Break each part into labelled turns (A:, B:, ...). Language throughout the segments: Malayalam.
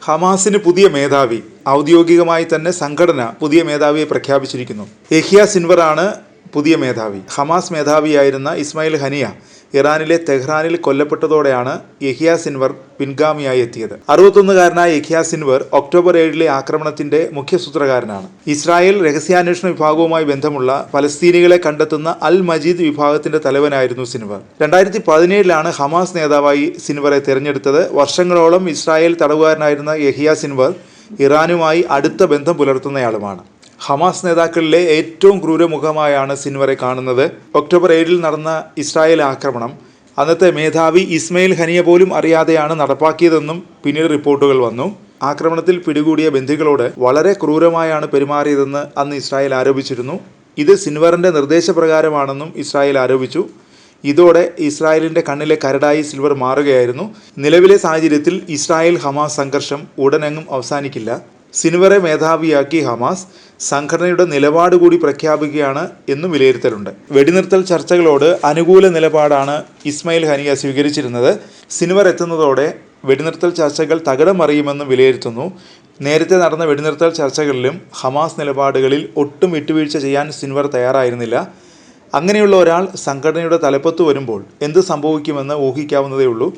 A: ഹമാസിന് പുതിയ മേധാവി. ഔദ്യോഗികമായി തന്നെ സംഘടന പുതിയ മേധാവിയെ പ്രഖ്യാപിച്ചിരിക്കുന്നു. യഹ്യ സിൻവറാണ് പുതിയ മേധാവി. ഹമാസ് മേധാവിയായിരുന്ന ഇസ്മായിൽ ഹനിയ ഇറാനിലെ തെഹ്റാനിൽ കൊല്ലപ്പെട്ടതോടെയാണ് യഹ്യ സിൻവർ പിൻഗാമിയായി എത്തിയത്. 61കാരനായ യഹ്യ സിൻവർ ഒക്ടോബർ 7 ആക്രമണത്തിന്റെ മുഖ്യ സൂത്രധാരനാണ്. ഇസ്രായേൽ രഹസ്യാന്വേഷണ വിഭാഗവുമായി ബന്ധമുള്ള പലസ്തീനികളെ കണ്ടെത്തുന്ന അൽ മജീദ് വിഭാഗത്തിന്റെ തലവനായിരുന്നു സിൻവർ. 2017 ഹമാസ് നേതാവായി സിൻവറെ തിരഞ്ഞെടുത്തത്. വർഷങ്ങളോളം ഇസ്രായേൽ തടവുകാരനായിരുന്ന യഹ്യ സിൻവർ ഇറാനുമായി അടുത്ത ബന്ധം പുലർത്തുന്നയാളുമാണ്. ഹമാസ് നേതാക്കളിലെ ഏറ്റവും ക്രൂരമുഖമായാണ് സിൻവറെ കാണുന്നത്. ഒക്ടോബർ 7 നടന്ന ഇസ്രായേൽ ആക്രമണം അന്നത്തെ മേധാവി ഇസ്മായിൽ ഹനിയ പോലും അറിയാതെയാണ് നടപ്പാക്കിയതെന്നും പിന്നീട് റിപ്പോർട്ടുകൾ വന്നു. ആക്രമണത്തിൽ പിടികൂടിയ ബന്ദികളോട് വളരെ ക്രൂരമായാണ് പെരുമാറിയതെന്ന് അന്ന് ഇസ്രായേൽ ആരോപിച്ചിരുന്നു. ഇത് സിൻവറിന്റെ നിർദ്ദേശപ്രകാരമാണെന്നും ഇസ്രായേൽ ആരോപിച്ചു. ഇതോടെ ഇസ്രായേലിന്റെ കണ്ണിലെ കരടായി സിൻവർ മാറുകയായിരുന്നു. നിലവിലെ സാഹചര്യത്തിൽ ഇസ്രായേൽ ഹമാസ് സംഘർഷം ഉടനെങ്ങും അവസാനിക്കില്ല. സിൻവറെ മേധാവിയാക്കി ഹമാസ് സംഘടനയുടെ നിലപാട് കൂടി പ്രഖ്യാപിക്കുകയാണ് എന്നും വിലയിരുത്തലുണ്ട്. വെടിനിർത്തൽ ചർച്ചകളോട് അനുകൂല നിലപാടാണ് ഇസ്മായിൽ ഹനിയ സ്വീകരിച്ചിരുന്നത്. സിൻവർ എത്തുന്നതോടെ വെടിനിർത്തൽ ചർച്ചകൾ തകിടം മറിയുമെന്നും വിലയിരുത്തുന്നു. നേരത്തെ നടന്ന വെടിനിർത്തൽ ചർച്ചകളിലും ഹമാസ് നിലപാടുകളിൽ ഒട്ടും വിട്ടുവീഴ്ച ചെയ്യാൻ സിൻവർ തയ്യാറായിരുന്നില്ല. അങ്ങനെയുള്ള ഒരാൾ സംഘടനയുടെ തലപ്പത്ത് വരുമ്പോൾ എന്ത് സംഭവിക്കുമെന്ന് ഊഹിക്കാവുന്നതേ ഉള്ളൂ.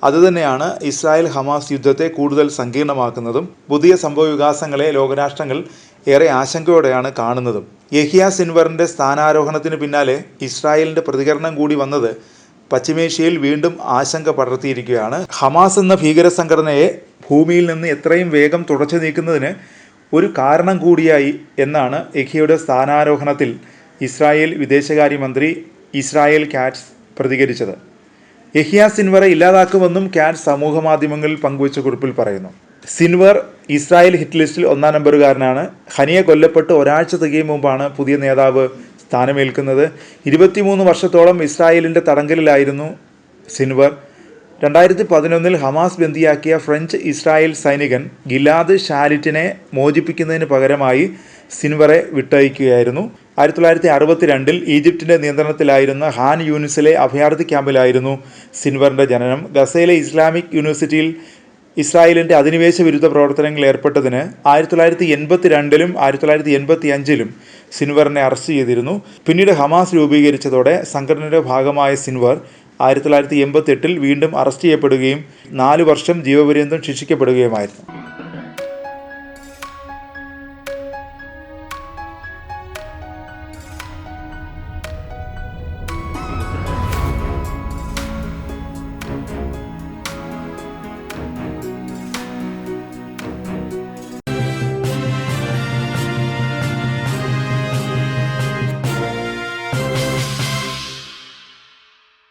A: അതുതന്നെയാണ് ഇസ്രായേൽ ഹമാസ് യുദ്ധത്തെ കൂടുതൽ സങ്കീർണമാക്കുന്നതും. പുതിയ സംഭവവികാസങ്ങളെ ലോകരാഷ്ട്രങ്ങൾ ഏറെ ആശങ്കയോടെയാണ് കാണുന്നതും. യഹ്യ സിൻവറിൻ്റെ സ്ഥാനാരോഹണത്തിന് പിന്നാലെ ഇസ്രായേലിൻ്റെ പ്രതികരണം കൂടി വന്നത് പശ്ചിമേഷ്യയിൽ വീണ്ടും ആശങ്ക പടർത്തിയിരിക്കുകയാണ്. ഹമാസ് എന്ന ഭീകര സംഘടനയെ ഭൂമിയിൽ നിന്ന് എത്രയും വേഗം തുടച്ചു നീക്കുന്നതിന് ഒരു കാരണം കൂടിയായി എന്നാണ് യഹ്യയുടെ സ്ഥാനാരോഹണത്തിൽ ഇസ്രായേൽ വിദേശകാര്യമന്ത്രി ഇസ്രായേൽ കാറ്റ്സ് പ്രതികരിച്ചത്. യഹ്യ സിൻവറെ ഇല്ലാതാക്കുമെന്നും കാറ്റ്സ് സമൂഹമാധ്യമങ്ങളിൽ പങ്കുവച്ച കുറിപ്പിൽ പറയുന്നു. സിൻവർ ഇസ്രായേൽ ഹിറ്റ് ലിസ്റ്റിൽ 1-ാം നമ്പറുകാരനാണ്. ഹനിയ കൊല്ലപ്പെട്ട് ഒരാഴ്ച തികയും മുമ്പാണ് പുതിയ നേതാവ് സ്ഥാനമേൽക്കുന്നത്. 23 വർഷത്തോളം ഇസ്രായേലിൻ്റെ തടങ്കലിലായിരുന്നു സിൻവർ. 2011 ഹമാസ് ബന്ദിയാക്കിയ ഫ്രഞ്ച് ഇസ്രായേൽ സൈനികൻ ഗിലാദ് ഷാലിറ്റിനെ മോചിപ്പിക്കുന്നതിന് പകരമായി സിൻവറെ വിട്ടയക്കുകയായിരുന്നു. 1962 ഈജിപ്തിൻ്റെ നിയന്ത്രണത്തിലായിരുന്ന ഹാൻ യൂനിസിലെ അഭയാർത്ഥി ക്യാമ്പിലായിരുന്നു സിൻവറിൻ്റെ ജനനം. ഗസയിലെ ഇസ്ലാമിക് യൂണിവേഴ്സിറ്റിയിൽ ഇസ്രായേലിൻ്റെ അധിനിവേശ വിരുദ്ധ പ്രവർത്തനങ്ങളിൽ ഏർപ്പെട്ടതിന് 1982 1985 സിൻവറിനെ അറസ്റ്റ് ചെയ്തിരുന്നു. പിന്നീട് ഹമാസ് രൂപീകരിച്ചതോടെ സംഘടനയുടെ ഭാഗമായ സിൻവർ 1988 വീണ്ടും അറസ്റ്റ് ചെയ്യപ്പെടുകയും 4 വർഷം ജീവപര്യന്തം ശിക്ഷിക്കപ്പെടുകയുമായിരുന്നു.